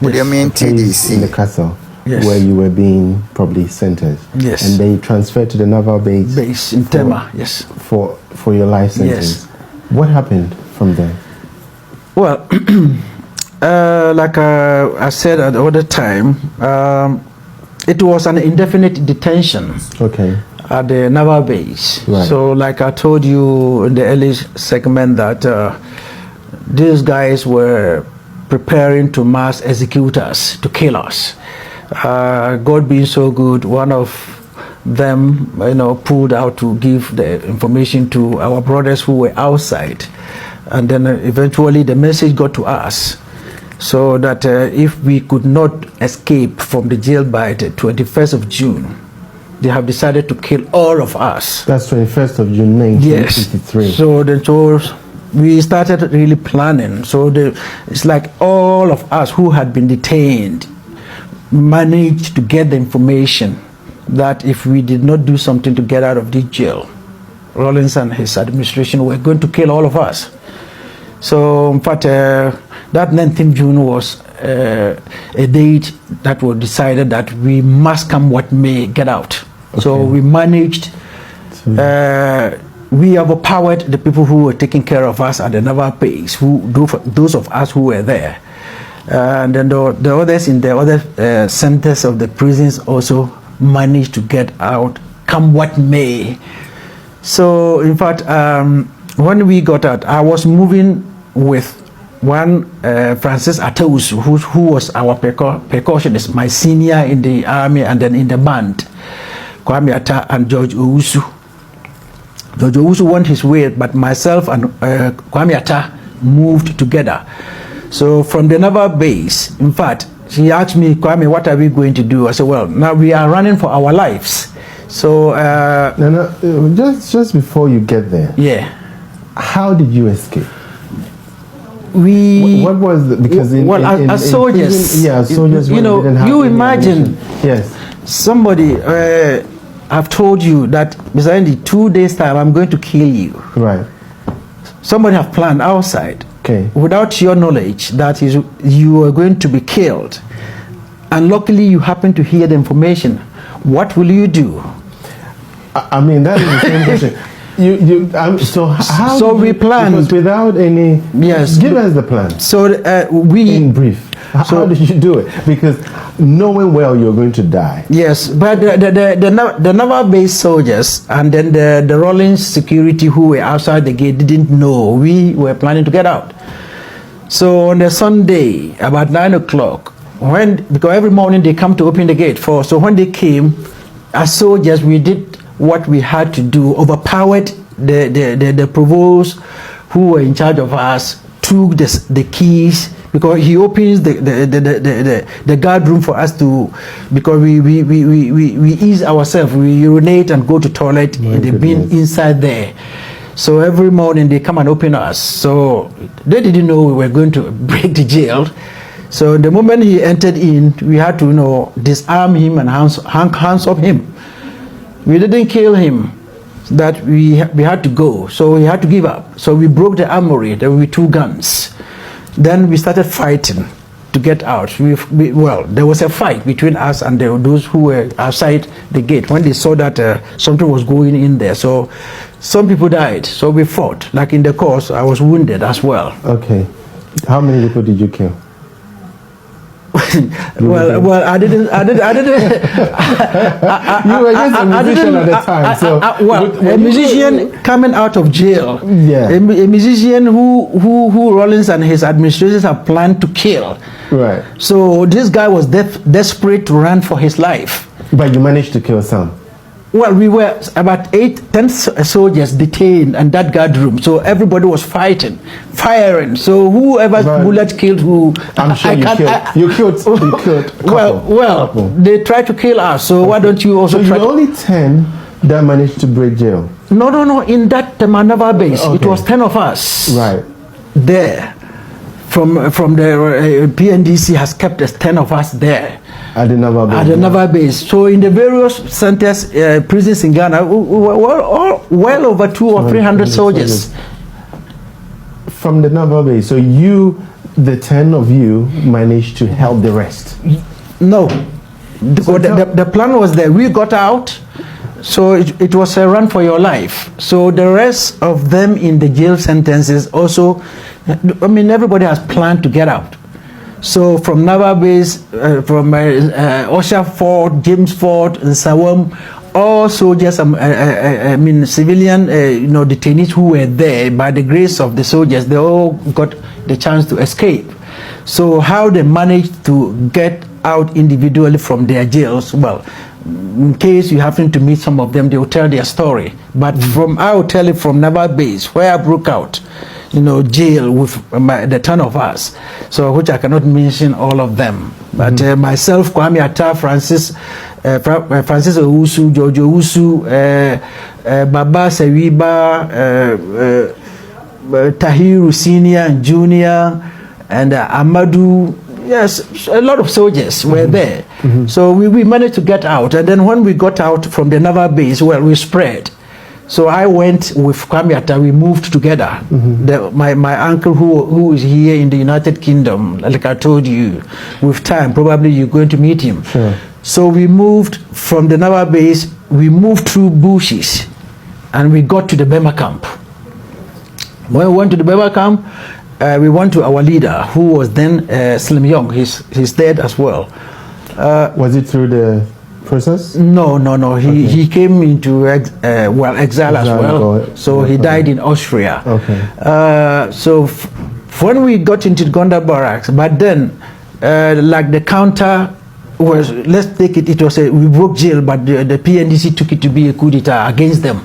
place in the castle where you were being probably sentenced. Yes. And they transferred to the naval base in Tema, yes. For your life sentence. Yes. What happened from there? Well, like I said at the other time, it was an indefinite detention. Okay. At the naval base. Right. So like I told you in the early segment that these guys were preparing to mass execute us, to kill us. God being so good, one of them, pulled out to give the information to our brothers who were outside. And then eventually the message got to us. So that if we could not escape from the jail by the 21st of June, they have decided to kill all of us. That's 21st of June, 1953. Yes. So we started really planning. So it's like all of us who had been detained managed to get the information that if we did not do something to get out of the jail, Rawlings and his administration were going to kill all of us. So in fact, that 19th June was a date that was decided that we must come what may get out. Okay. So we managed, we overpowered the people who were taking care of us at the naval base, those of us who were there. And then the others in the other centers of the prisons also managed to get out, come what may. So in fact, when we got out, I was moving with one Francis Atous, who was our percussionist, my senior in the army and then in the band, Kwame Atta and George Owusu. George Owusu went his way, but myself and Kwame Atta moved together. So from the naval base, in fact, she asked me, Kwame, what are we going to do? I said, well, now we are running for our lives. So Nana, just before you get there, how did you escape? What was because as soldiers, soldiers, you imagine, yes, somebody I've told you that within the 2 days time I'm going to kill you. Right. Somebody have planned outside. Okay. Without your knowledge that you are going to be killed, and luckily you happen to hear the information. What will you do? I mean, that is the same question. So we planned, because without any. Yes. Give us the plan. So we in brief. How did you do it? Because knowing well you're going to die. Yes, but the naval base soldiers and then the Rawlings security who were outside the gate didn't know we were planning to get out. So on a Sunday about 9 o'clock, because every morning they come to open the gate for. So when they came, as soldiers, we did what we had to do, overpowered the provost who were in charge of us, took the keys, because he opens the guard room for us to, because we ease ourselves, we urinate and go to toilet in the bin inside there. So every morning they come and open us. So they didn't know we were going to break the jail. So the moment he entered in, we had to disarm him and hands up him. We didn't kill him, that we had to go, so we had to give up. So we broke the armory. There were 2 guns. Then we started fighting to get out. Well, there was a fight between us and those who were outside the gate when they saw that something was going in there. So some people died. So we fought. Like in the course, I was wounded as well. Okay. How many people did you kill? well, I didn't. You were just a musician at the time, so a musician coming out of jail. Yeah. A musician who Rawlings and his administrators have planned to kill. Right. So this guy was desperate to run for his life. But you managed to kill some. Well, we were about 10 soldiers detained in that guard room. So everybody was fighting, firing. So whoever bullet killed who, I'm sure you killed. Well, they tried to kill us. So why don't you also try? So you only 10 that managed to break jail. No. In that naval base, it was 10 of us. Right. There, from the PNDC has kept us 10 of us there. At the naval base. At the naval base. So in the various centers, prisons in Ghana, we were well over 200 or 300 soldiers. From the naval base. So you the 10 of you managed to help the rest? No. The plan was that we got out, so it was a run for your life. So the rest of them in the jail sentences also, I mean, everybody has planned to get out. So from Naval Base, from Osha Fort, James Fort, and Sawam, all soldiers, I mean civilian, detainees who were there, by the grace of the soldiers, they all got the chance to escape. So how they managed to get out individually from their jails, well, in case you happen to meet some of them, they will tell their story. But I will tell it from Naval Base, where I broke out, jail with the 10 of us, so which I cannot mention all of them. But myself, Kwame Atta, Francis Owusu, George Owusu, Baba Sewiba, Tahiru Senior and Junior, and Amadou. Yes, a lot of soldiers were there. So we managed to get out. And then when we got out from the Naval Base, well, we spread. So I went with Kwame Atta, we moved together. My uncle who is here in the United Kingdom, like I told you, with time, probably you're going to meet him. Sure. So we moved from the Naval Base, we moved through bushes, and we got to the Bema camp. When we went to the Bema camp, we went to our leader, who was then Slim Young. He's dead as well. Was it through the process? No. He came into exile as well. So he died in Austria. Okay. So when we got into the Gondar barracks, but then like the counter was, let's take it, it was we broke jail, but the PNDC took it to be a coup d'etat against them.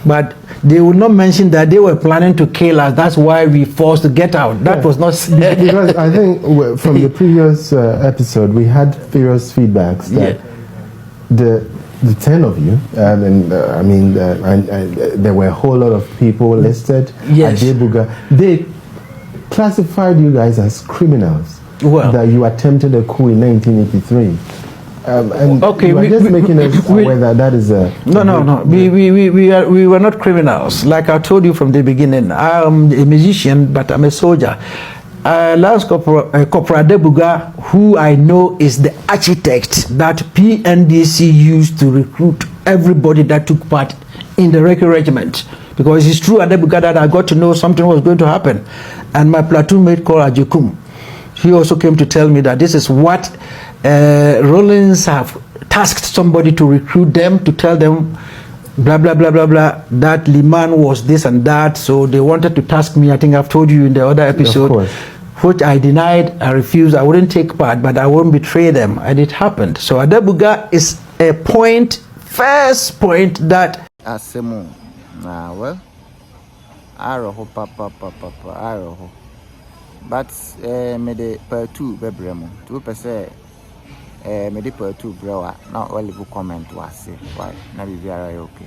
But they would not mention that they were planning to kill us. That's why we forced to get out. That was not said. Because I think from the previous episode, we had various feedbacks that the 10 of you, there were a whole lot of people listed. Yes. They classified you guys as criminals. Well, that you attempted a coup in 1983. Okay, we are just making us aware that is a... No. We were not criminals. Like I told you from the beginning, I'm a musician, but I'm a soldier. Lance Corporal Debuga, who I know is the architect that PNDC used to recruit everybody that took part in the Recce Regiment. Because it's true at Debuga that I got to know something was going to happen. And my platoon mate called Ajukum, he also came to tell me that this is what Rollins have tasked somebody to recruit them, to tell them blah blah blah blah blah, that Liman was this and that. So they wanted to task me. I think I've told you in the other episode, which I denied, I refused. I wouldn't take part, but I won't betray them, and it happened. So Adebuga is a first point that Asemu. Well, Aroho papa Aroho. But me de per 2 bebremo 2% me de per 2 brewa na all comment was say why na be very okay.